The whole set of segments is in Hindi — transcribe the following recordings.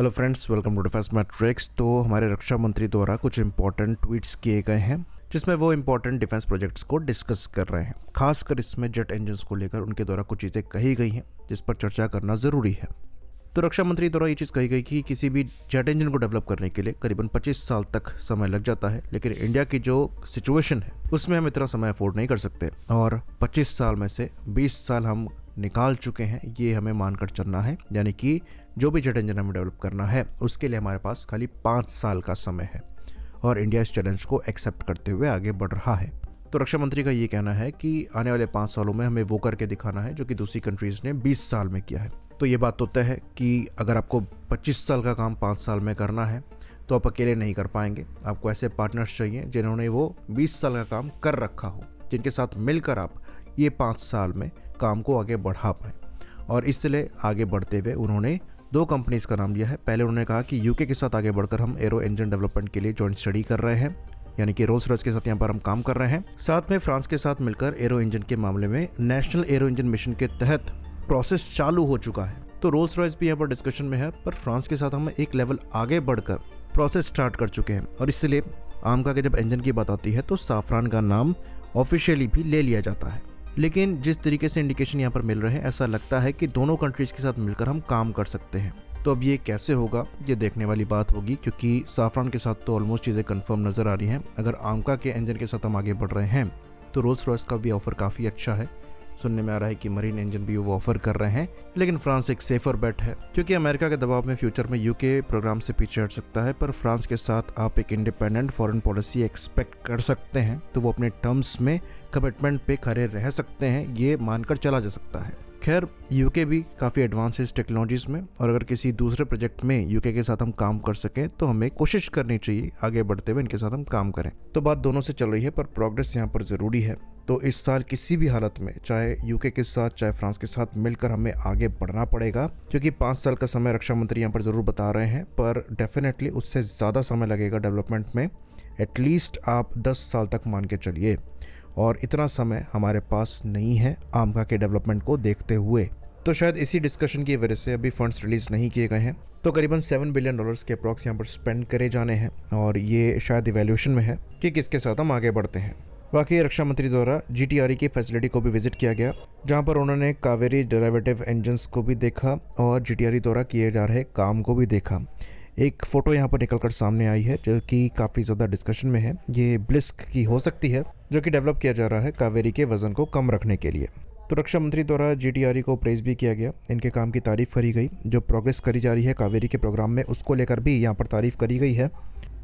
Hello friends, welcome to defence matrix. तो हमारे रक्षा मंत्री द्वारा कुछ इंपॉर्टेंट ट्वीट्स किए गए हैं जिसमें वो इंपॉर्टेंट डिफेंस प्रोजेक्ट्स को डिस्कस कर रहे हैं। खासकर इसमें जेट इंजन्स को लेकर उनके द्वारा कुछ चीज़ें कही गई हैं जिस पर चर्चा करना ज़रूरी है। तो रक्षा मंत्री द्वारा ये चीज़ कही गई कि किसी भी जेट इंजन को डेवलप करने के लिए करीबन 25 साल तक समय लग जाता है, लेकिन इंडिया की जो सिचुएशन है उसमें हम इतना समय अफोर्ड नहीं कर सकते और 25 साल में से 20 साल हम निकाल चुके हैं, ये हमें मानकर चलना है। यानी कि जो भी जेट इंजन हमें डेवलप करना है उसके लिए हमारे पास खाली 5 साल का समय है और इंडिया इस चैलेंज को एक्सेप्ट करते हुए आगे बढ़ रहा है। तो रक्षा मंत्री का ये कहना है कि आने वाले 5 सालों में हमें वो करके दिखाना है जो कि दूसरी कंट्रीज ने 20 साल में किया है। तो ये बात तो तय है कि अगर आपको 25 साल का काम 5 साल में करना है तो आप अकेले नहीं कर पाएंगे। आपको ऐसे पार्टनर्स चाहिए जिन्होंने वो 20 साल का काम कर रखा हो, जिनके साथ मिलकर आप ये 5 साल में काम को आगे बढ़ा पाएँ। और इसलिए आगे बढ़ते हुए उन्होंने 2 कंपनीज का नाम लिया है। पहले उन्होंने कहा कि यूके के साथ आगे बढ़कर हम एरो इंजन डेवलपमेंट के लिए जॉइंट स्टडी कर रहे हैं, यानी कि रोल्स रॉयस के साथ यहाँ पर हम काम कर रहे हैं। साथ में फ्रांस के साथ मिलकर एरो इंजन के मामले में नेशनल एरो इंजन मिशन के तहत प्रोसेस चालू हो चुका है। तो रोल्स रॉयस भी यहाँ पर डिस्कशन में है, पर फ्रांस के साथ हम एक लेवल आगे बढ़कर प्रोसेस स्टार्ट कर चुके हैं। और इसलिए आमका के जब इंजन की बात आती है तो साफरान का नाम ऑफिशियली भी ले लिया जाता है। लेकिन जिस तरीके से इंडिकेशन यहाँ पर मिल रहे हैं, ऐसा लगता है कि दोनों कंट्रीज के साथ मिलकर हम काम कर सकते हैं। तो अब ये कैसे होगा, ये देखने वाली बात होगी, क्योंकि साफरान के साथ तो ऑलमोस्ट चीज़ें कंफर्म नज़र आ रही हैं। अगर आमका के इंजन के साथ हम आगे बढ़ रहे हैं तो रोल्स रॉयस का भी ऑफर काफ़ी अच्छा है। सुनने में आ रहा है कि मरीन इंजन भी वो ऑफर कर रहे हैं, लेकिन फ्रांस एक सेफर बेट है क्योंकि अमेरिका के दबाव में फ्यूचर में यूके प्रोग्राम से पीछे हट सकता है। पर फ्रांस के साथ आप एक इंडिपेंडेंट फॉरेन पॉलिसी एक्सपेक्ट कर सकते हैं, तो वो अपने टर्म्स में कमिटमेंट पे खड़े रह सकते हैं, ये मानकर चला जा सकता है। खैर, यूके भी काफ़ी एडवांस टेक्नोलॉजीज में, और अगर किसी दूसरे प्रोजेक्ट में यूके के साथ हम काम कर सकें तो हमें कोशिश करनी चाहिए आगे बढ़ते हुए इनके साथ हम काम करें। तो बात दोनों से चल रही है, पर प्रोग्रेस यहाँ पर ज़रूरी है। तो इस साल किसी भी हालत में, चाहे यूके के साथ चाहे फ्रांस के साथ मिलकर हमें आगे बढ़ना पड़ेगा, क्योंकि 5 साल का समय रक्षा मंत्री यहाँ पर ज़रूर बता रहे हैं, पर डेफिनेटली उससे ज़्यादा समय लगेगा डेवलपमेंट में। एटलीस्ट आप 10 साल तक मान के चलिए, और इतना समय हमारे पास नहीं है आमका के डेवलपमेंट को देखते हुए। तो शायद इसी डिस्कशन की वजह से अभी फंड्स रिलीज नहीं किए गए हैं। तो करीबन $7 बिलियन के अप्रॉक्स यहाँ पर स्पेंड करे जाने हैं, और ये शायद इवैल्यूएशन में है कि किसके साथ हम आगे बढ़ते हैं। बाकी रक्षा मंत्री द्वारा GTRE की फैसिलिटी को भी विजिट किया गया, जहां पर उन्होंने कावेरी डेरिवेटिव इंजन्स को भी देखा और GTRE द्वारा किए जा रहे काम को भी देखा। एक फ़ोटो यहाँ पर निकलकर सामने आई है जो कि काफ़ी ज़्यादा डिस्कशन में है। ये ब्लिस्क की हो सकती है, जो कि डेवलप किया जा रहा है कावेरी के वज़न को कम रखने के लिए। तो रक्षा मंत्री द्वारा GTRE को प्रेज भी किया गया, इनके काम की तारीफ़ करी गई। जो प्रोग्रेस करी जा रही है कावेरी के प्रोग्राम में, उसको लेकर भी यहाँ पर तारीफ़ करी गई है।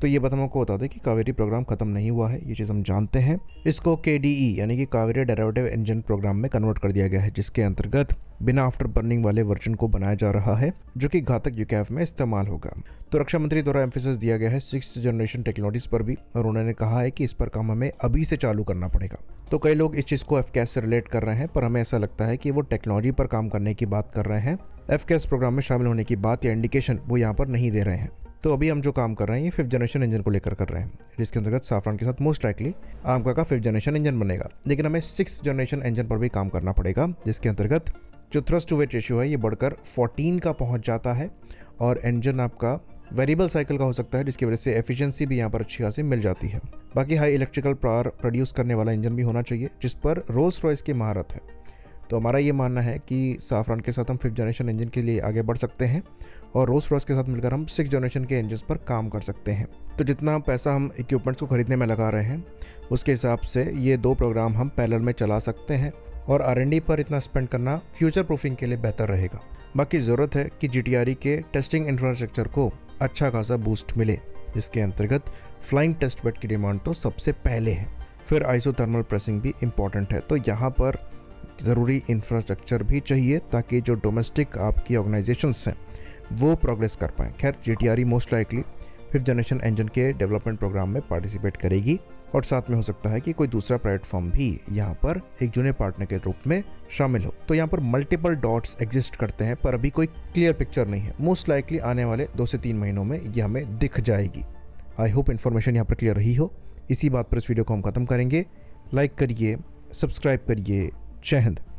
तो ये बात हम आपको बता दें कि कावेरी प्रोग्राम खत्म नहीं हुआ है, ये चीज़ हम जानते हैं। इसको KDE यानी कि कावेरी डेरिवेटिव इंजन प्रोग्राम में कन्वर्ट कर दिया गया है, जिसके अंतर्गत बिना आफ्टर बर्निंग वाले वर्जन को बनाया जा रहा है, जो कि घातक UCAV में इस्तेमाल होगा। तो रक्षा मंत्री द्वारा एम्फेसिस दिया गया है 6th जनरेशन टेक्नोलॉजीज पर भी, और उन्होंने कहा है कि इस पर काम हमें अभी से चालू करना पड़ेगा। तो कई लोग इस चीज़ को FCAS से रिलेट कर रहे हैं, पर हमें ऐसा लगता है कि वो टेक्नोलॉजी पर काम करने की बात कर रहे हैं। FCAS प्रोग्राम में शामिल होने की बात या इंडिकेशन वो यहाँ पर नहीं दे रहे हैं। तो अभी हम जो काम कर रहे हैं ये 5th जनरेशन इंजन को लेकर कर रहे हैं, जिसके अंतर्गत साफरान के साथ मोस्ट लाइकली आमका का 5th जनरेशन इंजन बनेगा। लेकिन हमें 6th जनरेशन इंजन पर भी काम करना पड़ेगा, जिसके अंतर्गत जो थ्रस्ट टू वेट रेशियो है ये बढ़कर 14 का पहुंच जाता है, और इंजन आपका वेरिएबल साइकिल का हो सकता है, जिसकी वजह से एफिशिएंसी भी यहाँ पर अच्छी खासी मिल जाती है। बाकी हाई इलेक्ट्रिकल पावर प्रोड्यूस करने वाला इंजन भी होना चाहिए, जिस पर रोल्स रॉयस की महारत है। तो हमारा ये मानना है कि साफरान के साथ हम 5th जनरेशन इंजन के लिए आगे बढ़ सकते हैं, और रोल्स रॉयस के साथ मिलकर हम 6th जनरेशन के इंजन पर काम कर सकते हैं। तो जितना पैसा हम इक्विपमेंट्स को खरीदने में लगा रहे हैं, उसके हिसाब से ये 2 प्रोग्राम हम पैरेलल में चला सकते हैं, और R&D पर इतना स्पेंड करना फ्यूचर प्रूफिंग के लिए बेहतर रहेगा। बाकी ज़रूरत है कि GTRE के टेस्टिंग इंफ्रास्ट्रक्चर को अच्छा खासा बूस्ट मिले, जिसके अंतर्गत फ्लाइंग टेस्ट बेड की डिमांड तो सबसे पहले है, फिर आइसोथर्मल प्रेसिंग भी इम्पॉर्टेंट है। तो यहाँ पर ज़रूरी इंफ्रास्ट्रक्चर भी चाहिए ताकि जो डोमेस्टिक आपकी ऑर्गेनाइजेशंस हैं वो प्रोग्रेस कर पाएँ। खैर, GTRE most likely 5th generation engine के डेवलपमेंट प्रोग्राम में पार्टिसिपेट करेगी, और साथ में हो सकता है कि कोई दूसरा प्लेटफॉर्म भी यहाँ पर एक जूनियर पार्टनर के रूप में शामिल हो। तो यहाँ पर मल्टीपल डॉट्स एग्जिस्ट करते हैं, पर अभी कोई क्लियर पिक्चर नहीं है। मोस्ट लाइकली आने वाले 2 से 3 महीनों में ये हमें दिख जाएगी। आई होप इन्फॉर्मेशन यहाँ पर क्लियर रही हो। इसी बात पर इस वीडियो को हम खत्म करेंगे। लाइक करिए, सब्सक्राइब करिए। जय हिंद।